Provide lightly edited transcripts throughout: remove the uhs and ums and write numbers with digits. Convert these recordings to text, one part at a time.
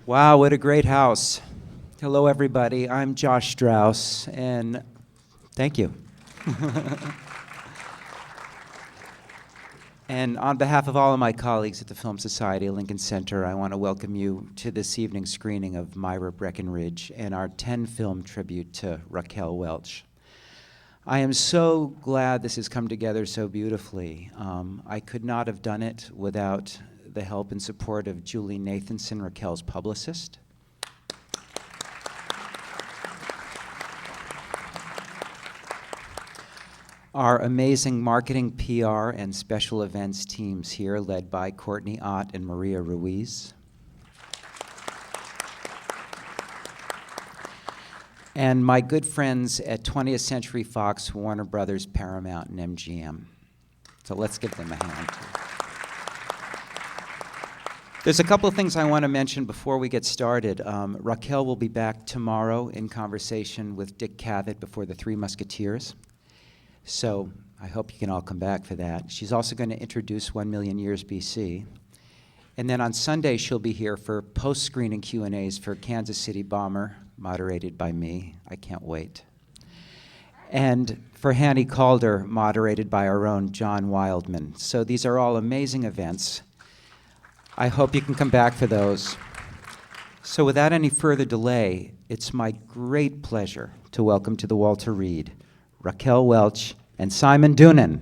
Wow, what a great house. Hello, everybody. I'm Josh Strauss, and thank you. And on behalf of all of my colleagues at the Film Society at Lincoln Center, I want to welcome you to this evening's screening of Myra Breckinridge and our 10-film tribute to Raquel Welch. I am so glad this has come together so beautifully. I could not have done it without the help and support of Julie Nathanson, Raquel's publicist. Our amazing marketing, PR, and special events teams here, led by Courtney Ott and Maria Ruiz. And my good friends at 20th Century Fox, Warner Brothers, Paramount, and MGM. So let's give them a hand. There's a couple of things I want to mention before we get started. Raquel will be back tomorrow in conversation with Dick Cavett before the Three Musketeers. So I hope you can all come back for that. She's also going to introduce 1 Million Years BC. And then on Sunday, she'll be here for post-screening Q&As for Kansas City Bomber, moderated by me. I can't wait. And for Hanny Calder, moderated by our own John Wildman. So these are all amazing events. I hope you can come back for those. So without any further delay, it's my great pleasure to welcome to the Walter Reed, Raquel Welch and Simon Doonan.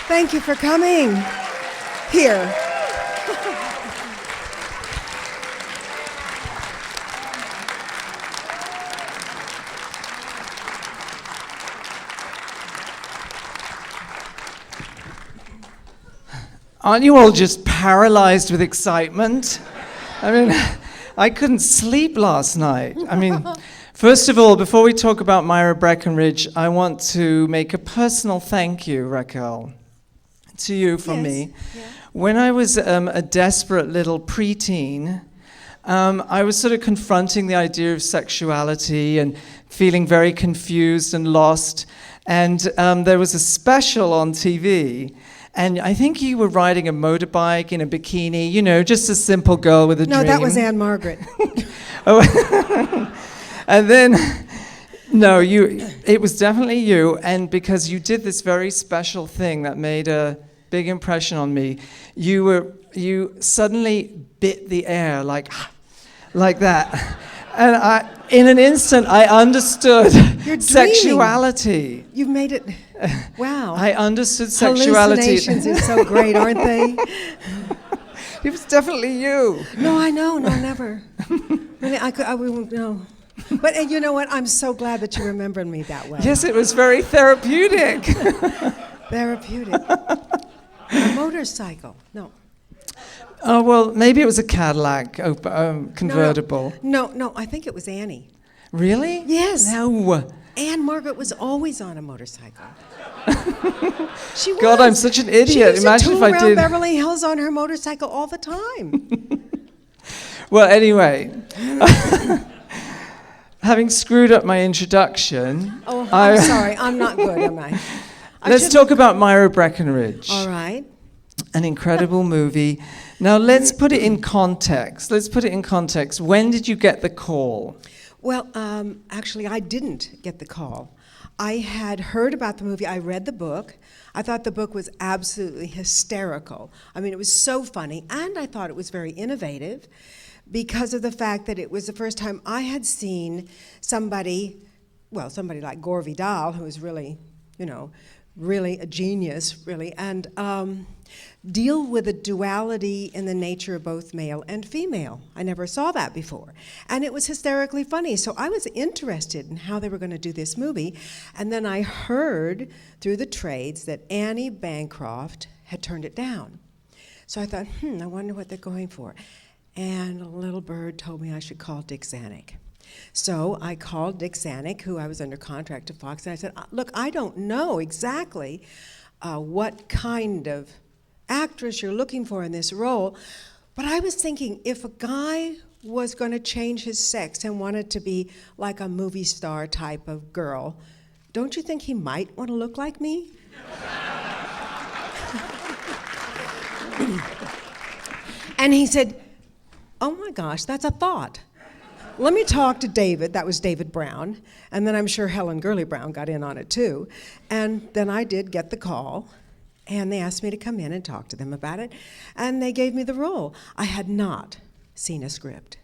Thank you for coming here. Aren't you all just paralyzed with excitement? I mean, I couldn't sleep last night. I mean, first of all, before we talk about Myra Breckinridge, I want to make a personal thank you, Raquel, to you from me. Yeah. When I was a desperate little preteen, I was sort of confronting the idea of sexuality and feeling very confused and lost. And there was a special on TV. And I think you were riding a motorbike in a bikini, you know, just a simple girl with a dream. No, that was Anne Margaret. Oh. And then, no, it was definitely you, and because you did this very special thing that made a big impression on me. You suddenly bit the air like that. And in an instant, I understood sexuality. You've made it, wow. I understood sexuality. Hallucinations are so great, aren't they? It was definitely you. No, I know, no, never. Really, I wouldn't know. But you know what, I'm so glad that you remembered me that way. Yes, it was very therapeutic. Therapeutic. A motorcycle, no. Oh, well, maybe it was a Cadillac convertible. No, I think it was Annie. Really? Yes. No. Anne Margaret was always on a motorcycle. She was. God, I'm such an idiot. She used Imagine to if tool I around did. Beverly Hills on her motorcycle all the time. Well, anyway, having screwed up my introduction. Oh, I'm sorry. I'm not good, am I? Let's talk about Myra Breckinridge. All right. An incredible movie. Now, let's put it in context. When did you get the call? Well, actually, I didn't get the call. I had heard about the movie. I read the book. I thought the book was absolutely hysterical. I mean, it was so funny, and I thought it was very innovative because of the fact that it was the first time I had seen somebody like Gore Vidal, who was really, really a genius, really, and deal with a duality in the nature of both male and female. I never saw that before. And it was hysterically funny. So I was interested in how they were going to do this movie. And then I heard through the trades that Annie Bancroft had turned it down. So I thought, I wonder what they're going for. And a little bird told me I should call Dick Zanuck. So I called Dick Zanuck, who I was under contract to Fox, and I said, look, I don't know exactly what kind of actress you're looking for in this role, But I was thinking, if a guy was going to change his sex and wanted to be like a movie star type of girl, don't you think he might want to look like me? And he said, oh my gosh, that's a thought. Let me talk to David. That was David Brown. And then I'm sure Helen Gurley Brown got in on it too. And then I did get the call. And they asked me to come in and talk to them about it. And they gave me the role. I had not seen a script.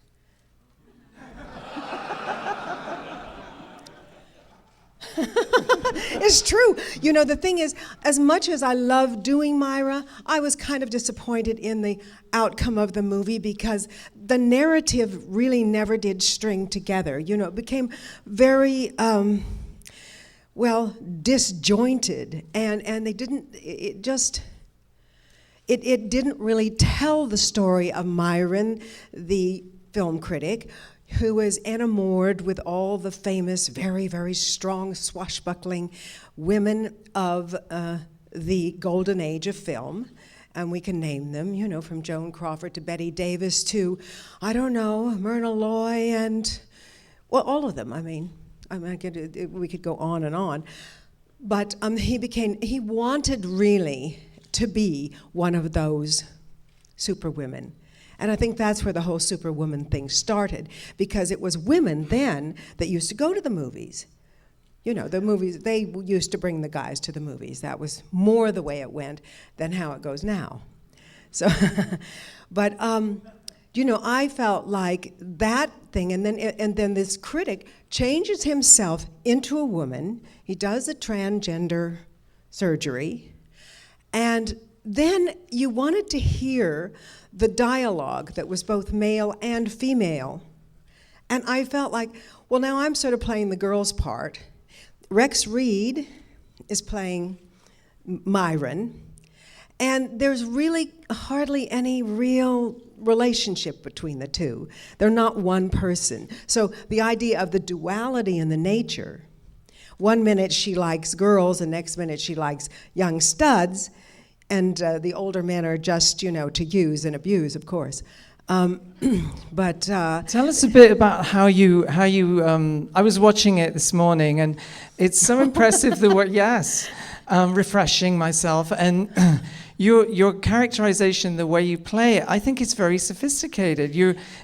It's true. You know, the thing is, as much as I love doing Myra, I was kind of disappointed in the outcome of the movie because the narrative really never did string together. You know, it became very, disjointed, and they didn't, it didn't really tell the story of Myron, the film critic, who was enamored with all the famous, very, very strong, swashbuckling women of the golden age of film. And we can name them, you know, from Joan Crawford to Bette Davis to, I don't know, Myrna Loy and, well, all of them. I mean, we could go on and on. But he wanted really to be one of those superwomen. And I think that's where the whole superwoman thing started, because it was women then that used to go to the movies. You know, the movies, they used to bring the guys to the movies. That was more the way it went than how it goes now. So, but, you know, I felt like that thing, and then this critic changes himself into a woman. He does a transgender surgery, and then you wanted to hear the dialogue that was both male and female. And I felt like, well, now I'm sort of playing the girl's part. Rex Reed is playing Myron, and there's really hardly any real relationship between the two. They're not one person. So the idea of the duality in the nature, one minute she likes girls, the next minute she likes young studs, and the older men are just, you know, to use and abuse, of course. But tell us a bit about how you. I was watching it this morning, and it's so impressive. Refreshing myself, and your characterization, the way you play it, I think it's very sophisticated.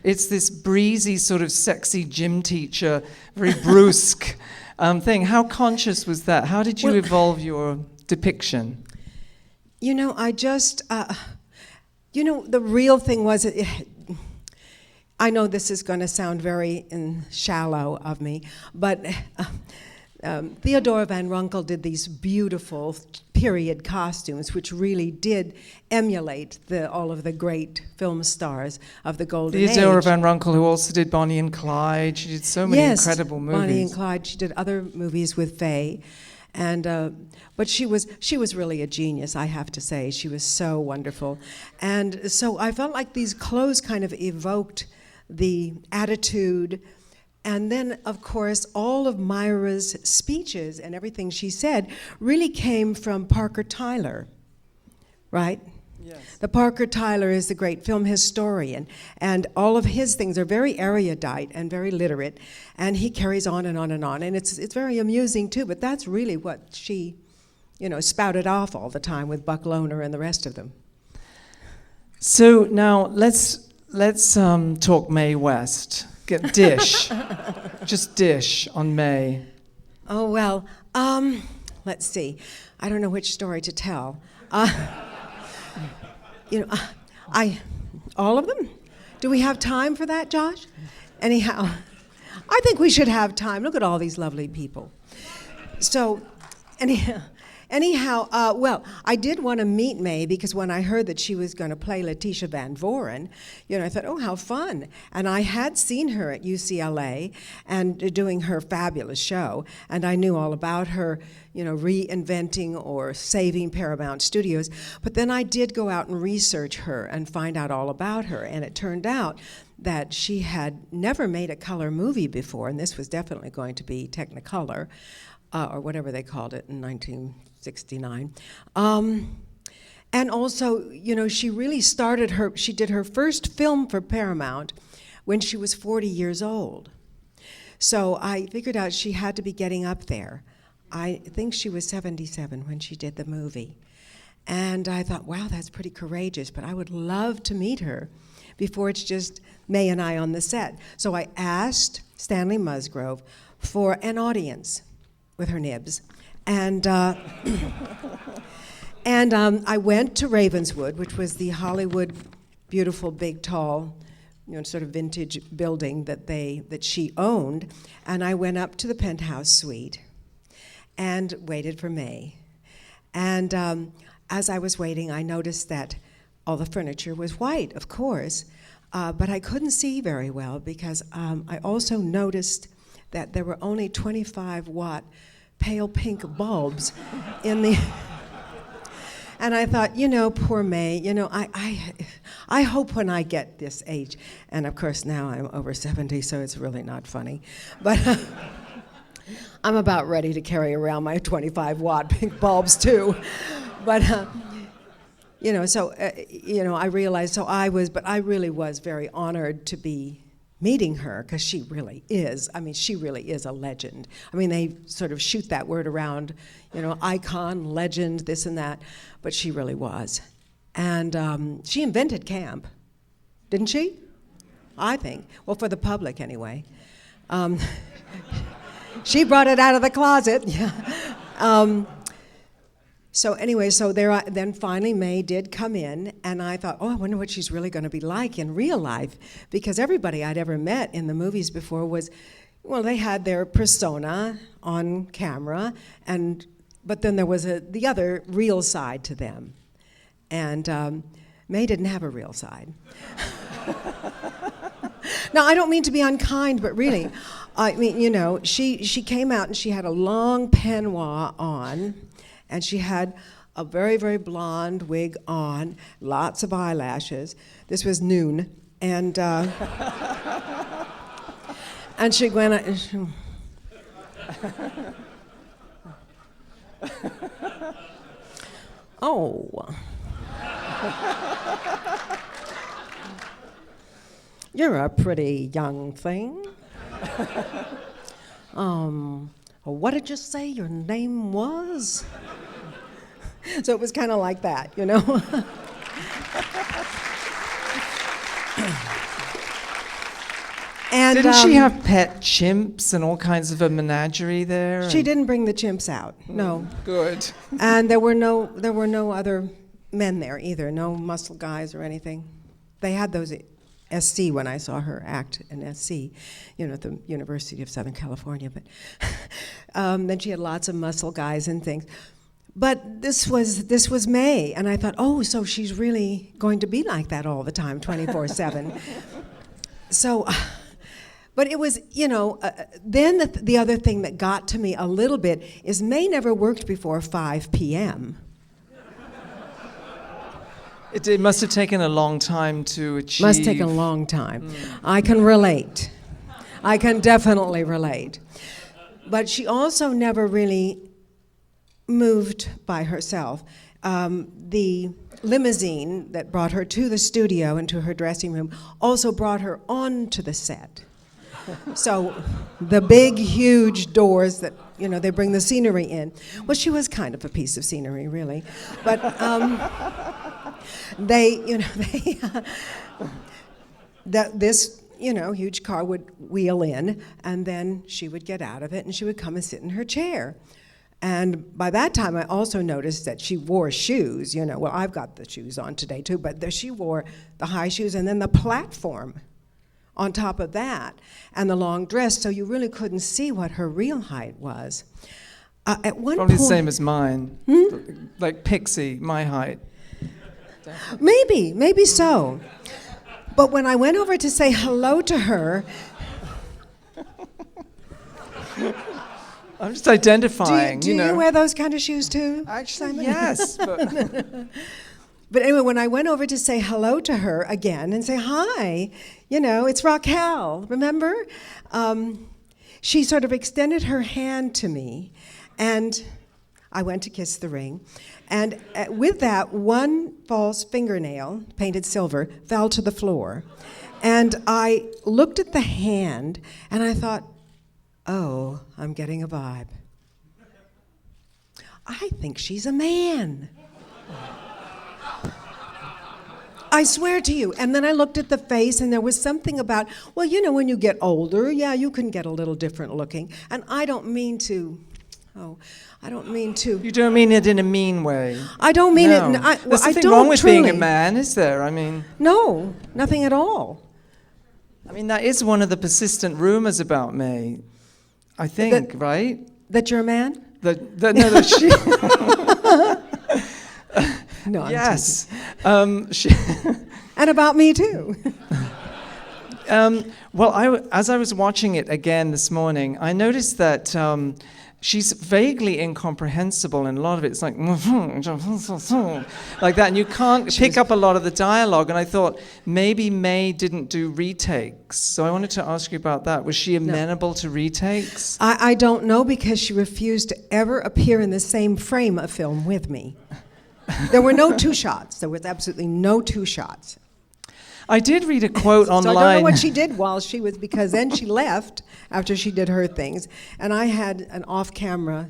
It's this breezy sort of sexy gym teacher, very brusque thing. How conscious was that? How did you evolve your depiction? You know, I just, the real thing was, I know this is going to sound very shallow of me, but Theodora Van Runkel did these beautiful period costumes, which really did emulate all of the great film stars of the golden age. Theodora Van Runkel, who also did Bonnie and Clyde. She did so many incredible movies. Bonnie and Clyde. She did other movies with Faye. And but she was really a genius, I have to say. She was so wonderful. And so I felt like these clothes kind of evoked the attitude. And then, of course, all of Myra's speeches and everything she said really came from Parker Tyler, right? Yes. The Parker Tyler is the great film historian, and all of his things are very erudite and very literate, and he carries on and on and on, and it's very amusing too, but that's really what she, you know, spouted off all the time with Buck Lohner and the rest of them. So now let's talk Mae West. Get dish, just dish on Mae. Oh well, let's see. I don't know which story to tell. All of them? Do we have time for that, Josh? Anyhow, I think we should have time. Look at all these lovely people. So, anyhow, I did want to meet Mae because when I heard that she was going to play Letitia Van Voren, you know, I thought, oh, how fun. And I had seen her at UCLA and doing her fabulous show, and I knew all about her, you know, reinventing or saving Paramount Studios. But then I did go out and research her and find out all about her, and it turned out that she had never made a color movie before, and this was definitely going to be Technicolor, or whatever they called it in 1969. And also, she really she did her first film for Paramount when she was 40 years old. So I figured out she had to be getting up there. I think she was 77 when she did the movie. And I thought, wow, that's pretty courageous, but I would love to meet her before it's just Mae and I on the set. So I asked Stanley Musgrove for an audience with her nibs. And I went to Ravenswood, which was the Hollywood beautiful, big, tall, sort of vintage building that she owned. And I went up to the penthouse suite and waited for Mae. And as I was waiting, I noticed that all the furniture was white, of course, but I couldn't see very well because I also noticed that there were only 25-watt pale pink bulbs in the... And I thought, poor Mae, I hope when I get this age, and of course now I'm over 70, so it's really not funny, but I'm about ready to carry around my 25-watt pink bulbs too. But, I realized, but I really was very honored to be meeting her, because she really is a legend. They sort of shoot that word around, icon, legend, this and that, but she really was. And she invented camp, didn't she? I think. Well, for the public, anyway. She brought it out of the closet. Yeah. Then finally Mae did come in, and I thought, I wonder what she's really going to be like in real life, because everybody I'd ever met in the movies before they had their persona on camera, but then there was the other real side to them, and Mae didn't have a real side. Now, I don't mean to be unkind, but really, she came out and she had a long peignoir on, and she had a very, very blonde wig on, lots of eyelashes. This was noon, and she went. Oh, you're a pretty young thing. What did you say your name was? So it was kind of like that, And didn't she have pet chimps and all kinds of a menagerie there? She didn't bring the chimps out, no. Good. And there were no other men there either, no muscle guys or anything. They had those at SC when I saw her act in SC, at the University of Southern California. But then she had lots of muscle guys and things. But this was Mae, and I thought, so she's really going to be like that all the time, 24/7. So, but it was, then the other thing that got to me a little bit is Mae never worked before 5 p.m. It must have taken a long time to achieve. Must take a long time. I can relate. I can definitely relate. But she also never really moved by herself. The limousine that brought her to the studio and to her dressing room also brought her onto the set. So the big, huge doors that, they bring the scenery in. Well, she was kind of a piece of scenery, really. But this huge car would wheel in, and then she would get out of it, and she would come and sit in her chair. And by that time, I also noticed that she wore shoes, Well, I've got the shoes on today, too, but she wore the high shoes and then the platform on top of that, and the long dress, so you really couldn't see what her real height was. At one Probably point, the same as mine. Like Pixie, my height. Maybe so. But when I went over to say hello to her... I'm just identifying, Do you wear those kind of shoes too? Actually, yes. But anyway, when I went over to say hello to her again and say, hi, it's Raquel, remember? She sort of extended her hand to me, and I went to kiss the ring. And with that, one false fingernail, painted silver, fell to the floor. And I looked at the hand, and I thought, oh, I'm getting a vibe. I think she's a man. I swear to you. And then I looked at the face, and there was something about, well, you know, when you get older, yeah, you can get a little different looking. And I don't mean to. You don't mean it in a mean way. I don't mean No. it. There's I nothing don't wrong with being a truly. man, is there? I mean, No, nothing at all. that is one of the persistent rumors about Mae. I think, right? That you're a man? That she. No, I'm Yes. She. teasing. And about me too. Well, as I was watching it again this morning, I noticed that she's vaguely incomprehensible, and a lot of it's like like that, and you can't pick up a lot of the dialogue. And I thought maybe Mae didn't do retakes, so I wanted to ask you about that. Was she amenable to retakes? I don't know, because she refused to ever appear in the same frame of film with me. There were no two shots. There was absolutely no two shots. I did read a quote online. So I don't know what she did while she was, because then she left after she did her things, and I had an off-camera,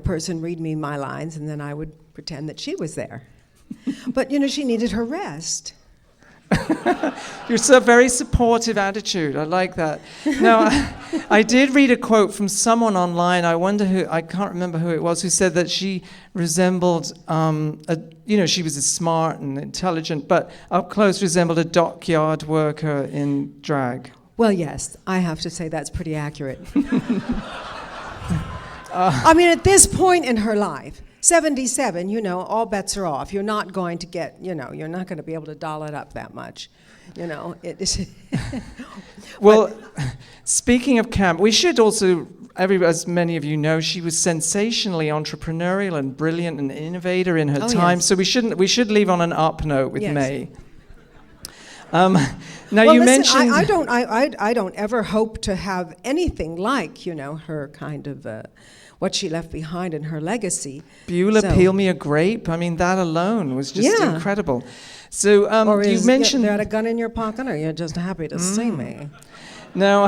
person read me my lines, and then I would pretend that she was there. But she needed her rest. You're so very supportive attitude. I like that. Now, I did read a quote from someone online. I wonder who. I can't remember who it was, who said that she resembled she was smart and intelligent, but up close resembled a dockyard worker in drag. Well, yes, I have to say that's pretty accurate. At this point in her life, 77, all bets are off. You're not going to get, you're not going to be able to doll it up that much. It is. Well, speaking of camp, we should also, as many of you know, she was sensationally entrepreneurial and brilliant and innovator in her time. Yes. So we should leave on an up note with Yes. Mae. Now Well, you listen, mentioned. I don't ever hope to have anything like, her kind of what she left behind in her legacy. Beulah, So- peel me a grape. That alone was just Yeah. incredible. So Or you is mentioned. there a gun in your pocket, or you're just happy to see me? Now,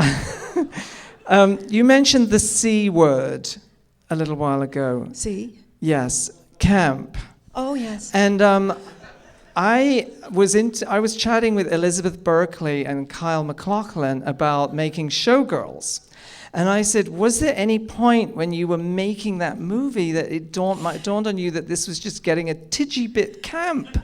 you mentioned the C word a little while ago. See? Yes, camp. Oh, yes. And I was chatting with Elizabeth Berkley and Kyle MacLachlan about making Showgirls. And I said, was there any point when you were making that movie that it dawned on you that this was just getting a tidgy bit camp?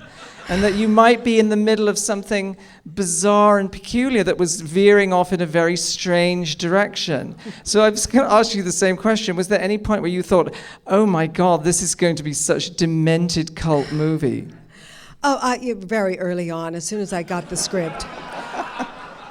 And that you might be in the middle of something bizarre and peculiar that was veering off in a very strange direction. So I was going to ask you the same question. Was there any point where you thought, oh my God, this is going to be such a demented cult movie? Oh, very early on, as soon as I got the script.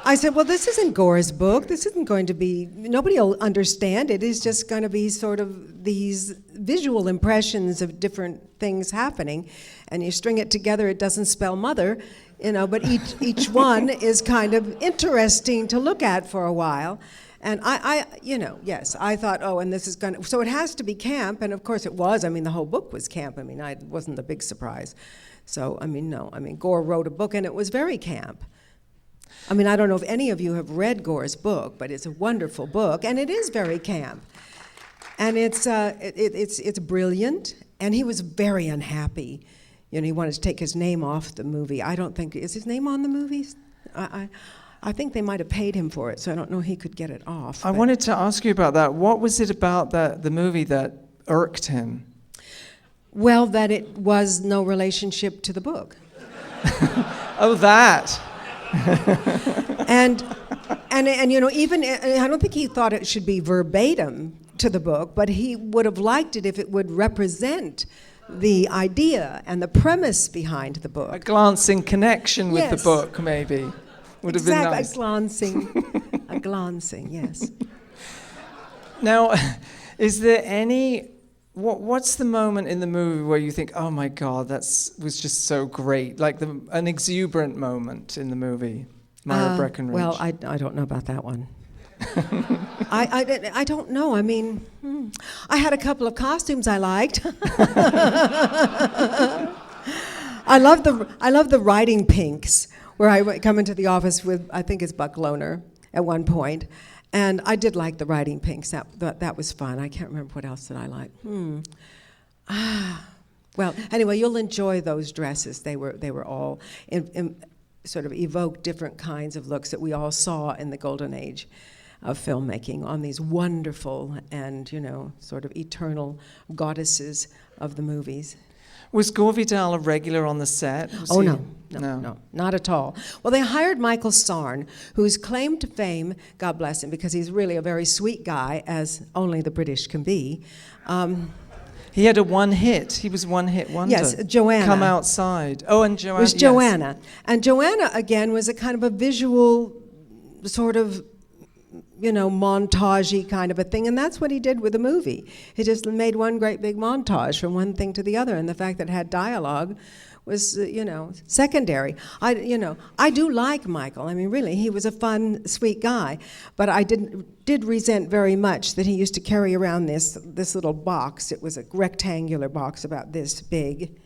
I said, well, this isn't Gore's book. This isn't going to be, nobody will understand it. It's just going to be sort of these visual impressions of different things happening. And you string it together, it doesn't spell mother, but each one is kind of interesting to look at for a while. And yes, I thought, and this is going to, so it has to be camp. And of course it was. The whole book was camp. It wasn't the big surprise. So, no. Gore wrote a book and it was very camp. I don't know if any of you have read Gore's book, but it's a wonderful book, and it is very camp. And it's brilliant, and he was very unhappy. He wanted to take his name off the movie. I don't think, is his name on the movies? I think they might have paid him for it, so I don't know he could get it off. I wanted to ask you about that. What was it about the movie that irked him? Well, that it was no relationship to the book. Oh, that. and even I don't think he thought it should be verbatim to the book, but he would have liked it if it would represent the idea and the premise behind the book. A glancing connection with Yes. the book, maybe, would have been nice. A glancing, yes. Now, is there any? What's the moment in the movie where you think, oh my God, that was just so great? Like an exuberant moment in the movie, Myra Breckinridge. Well, I don't know about that one. I don't know. I mean, I had a couple of costumes I liked. I love the riding pinks, where I would come into the office with, I think it's Buck Loner at one point, and I did like the riding pinks. That was fun. I can't remember what else did I like. Well, anyway, you'll enjoy those dresses. They were all sort of evoke different kinds of looks that we all saw in the golden age of filmmaking on these wonderful and, sort of eternal goddesses of the movies. Was Gore Vidal a regular on the set? No, not at all. Well, they hired Michael Sarn, whose claim to fame, God bless him, because he's really a very sweet guy, as only the British can be. He had a one hit. He was one hit wonder. Yes, Joanna. Come Outside. Oh, and Joanna. It was yes. Joanna. And Joanna, again, was a kind of a visual sort of, montage-y kind of a thing, and that's what he did with the movie. He just made one great big montage from one thing to the other, and the fact that it had dialogue was, secondary. I do like Michael. I mean, really, he was a fun, sweet guy, but I did resent very much that he used to carry around this little box. It was a rectangular box about this big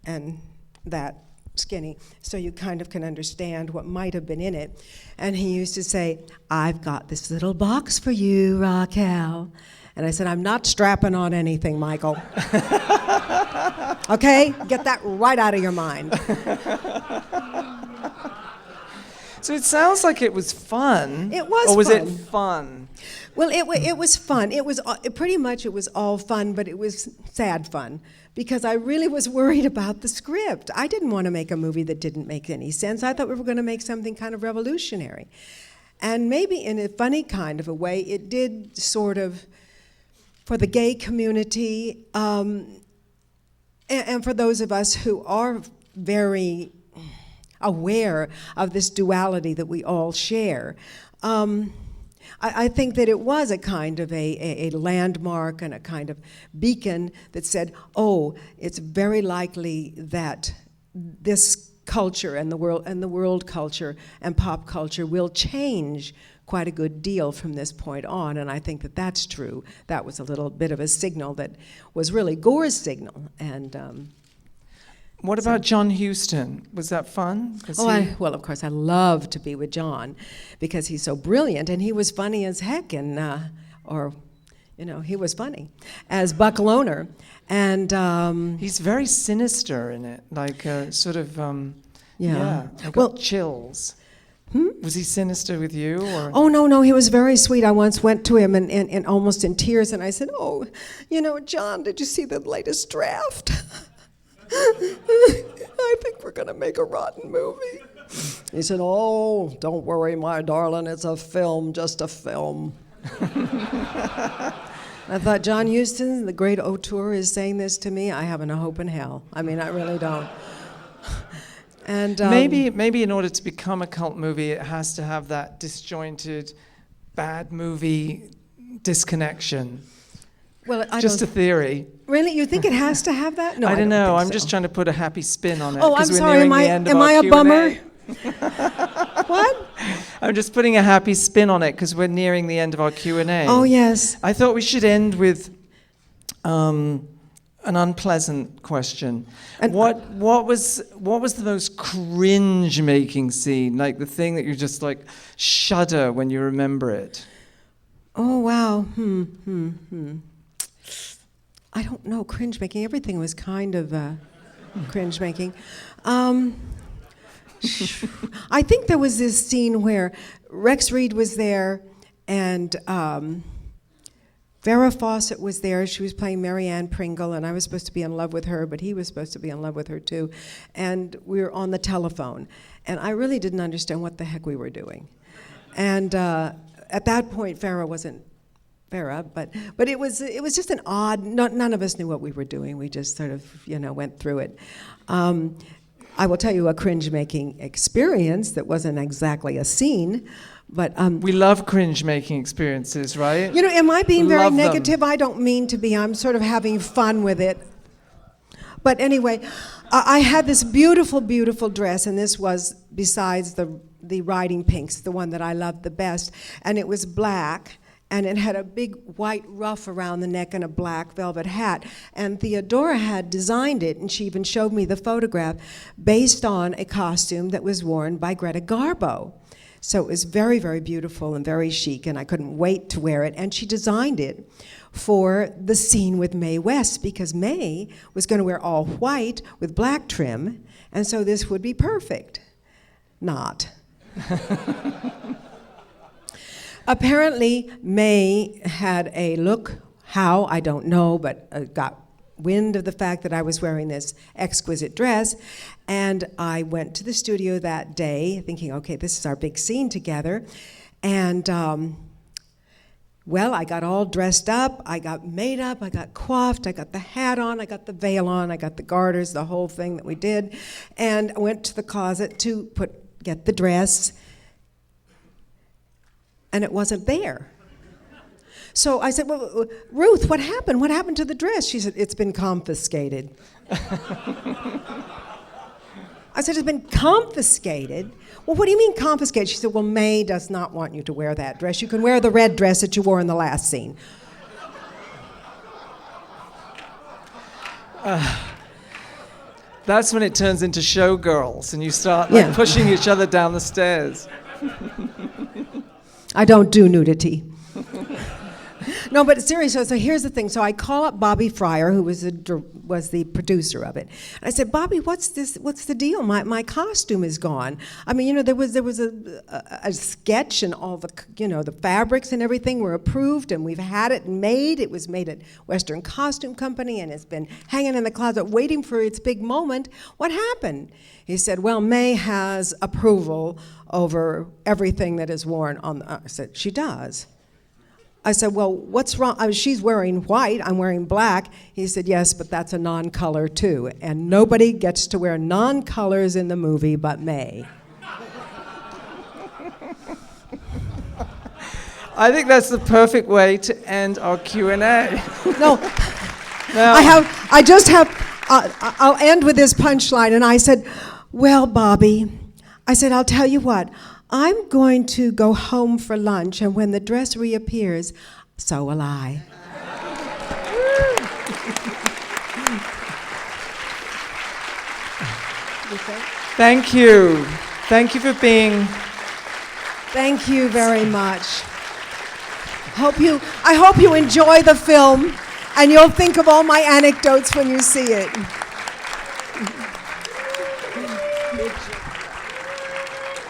and that skinny, so you kind of can understand what might have been in it. And he used to say, "I've got this little box for you, Raquel." And I said, "I'm not strapping on anything, Michael." Okay? Get that right out of your mind. So it sounds like it was fun. It was Or was fun. it fun? Well, it was fun. It was pretty much, it was all fun, but it was sad fun, because I really was worried about the script. I didn't want to make a movie that didn't make any sense. I thought we were going to make something kind of revolutionary. And maybe in a funny kind of a way, it did sort of, for the gay community, and for those of us who are very aware of this duality that we all share, I think that it was a kind of a landmark and a kind of beacon that said, oh, it's very likely that this culture and the world culture and pop culture will change quite a good deal from this point on, and I think that that's true. That was a little bit of a signal that was really Gore's signal. And what about John Huston? Was that fun? Well, of course, I love to be with John because he's so brilliant, and he was funny as heck, and he was funny as Buck Loner, and he's very sinister in it, like sort of. Yeah. I got chills. Was he sinister with you? Or? Oh, no, he was very sweet. I once went to him and almost in tears, and I said, "Oh, John, did you see the latest draft? I think we're going to make a rotten movie." He said, "Oh, don't worry, my darling, it's a film, just a film." I thought, John Huston, the great auteur, is saying this to me. I haven't a hope in hell. I mean, I really don't. And maybe in order to become a cult movie, it has to have that disjointed, bad movie disconnection. Well, just a theory. Really, you think it has to have that? No, I don't know. I'm so. just trying to put a happy spin on it. Oh, I'm sorry. Am I a bummer? What? I'm just putting a happy spin on it because we're nearing the end of our Q&A. Oh yes. I thought we should end with an unpleasant question. And what was the most cringe-making scene? Like the thing that you just like shudder when you remember it? Oh wow. I don't know. Cringe-making. Everything was kind of cringe-making. I think there was this scene where Rex Reed was there and Farrah Fawcett was there. She was playing Mary Ann Pringle, and I was supposed to be in love with her, but he was supposed to be in love with her too. And we were on the telephone, and I really didn't understand what the heck we were doing. And at that point, Farrah wasn't Farrah, but it was just an odd. None of us knew what we were doing. We just sort of went through it. I will tell you a cringe-making experience that wasn't exactly a scene, but we love cringe-making experiences, right? Am I being very Love negative? them. I don't mean to be. I'm sort of having fun with it. But anyway, I had this beautiful, beautiful dress, and this was, besides the riding pinks, the one that I loved the best, and it was black, and it had a big white ruff around the neck and a black velvet hat. And Theodora had designed it, and she even showed me the photograph, based on a costume that was worn by Greta Garbo. So it was very, very beautiful and very chic, and I couldn't wait to wear it. And she designed it for the scene with Mae West, because Mae was going to wear all white with black trim, and so this would be perfect. Not. Apparently, Mae had a look, how, I don't know, but got wind of the fact that I was wearing this exquisite dress, and I went to the studio that day thinking, okay, this is our big scene together, and well, I got all dressed up, I got made up, I got coiffed, I got the hat on, I got the veil on, I got the garters, the whole thing that we did, and I went to the closet to get the dress, and it wasn't there. So I said, well, Ruth, what happened? What happened to the dress? She said, it's been confiscated. I said, it's been confiscated? Well, what do you mean confiscated? She said, well, Mae does not want you to wear that dress. You can wear the red dress that you wore in the last scene. That's when it turns into showgirls and you start pushing each other down the stairs. I don't do nudity. No, but seriously, so here's the thing. So I call up Bobby Fryer, who was the producer of it. And I said, Bobby, what's the deal? My costume is gone. I mean, you know, there was a sketch, and all the, you know, the fabrics and everything were approved, and we've had it made. It was made at Western Costume Company, and it's been hanging in the closet waiting for its big moment. What happened? He said, well, Mae has approval over everything that is worn on the, I said, she does. I said, well, what's wrong? I mean, she's wearing white, I'm wearing black. He said, yes, but that's a non-color too. And nobody gets to wear non-colors in the movie but Mae. I think that's the perfect way to end our Q&A. No, I'll end with this punchline. And I said, well, Bobby, I said, I'll tell you what. I'm going to go home for lunch, and when the dress reappears, so will I. Thank you. Thank you for being... Thank you very much. I hope you enjoy the film, and you'll think of all my anecdotes when you see it.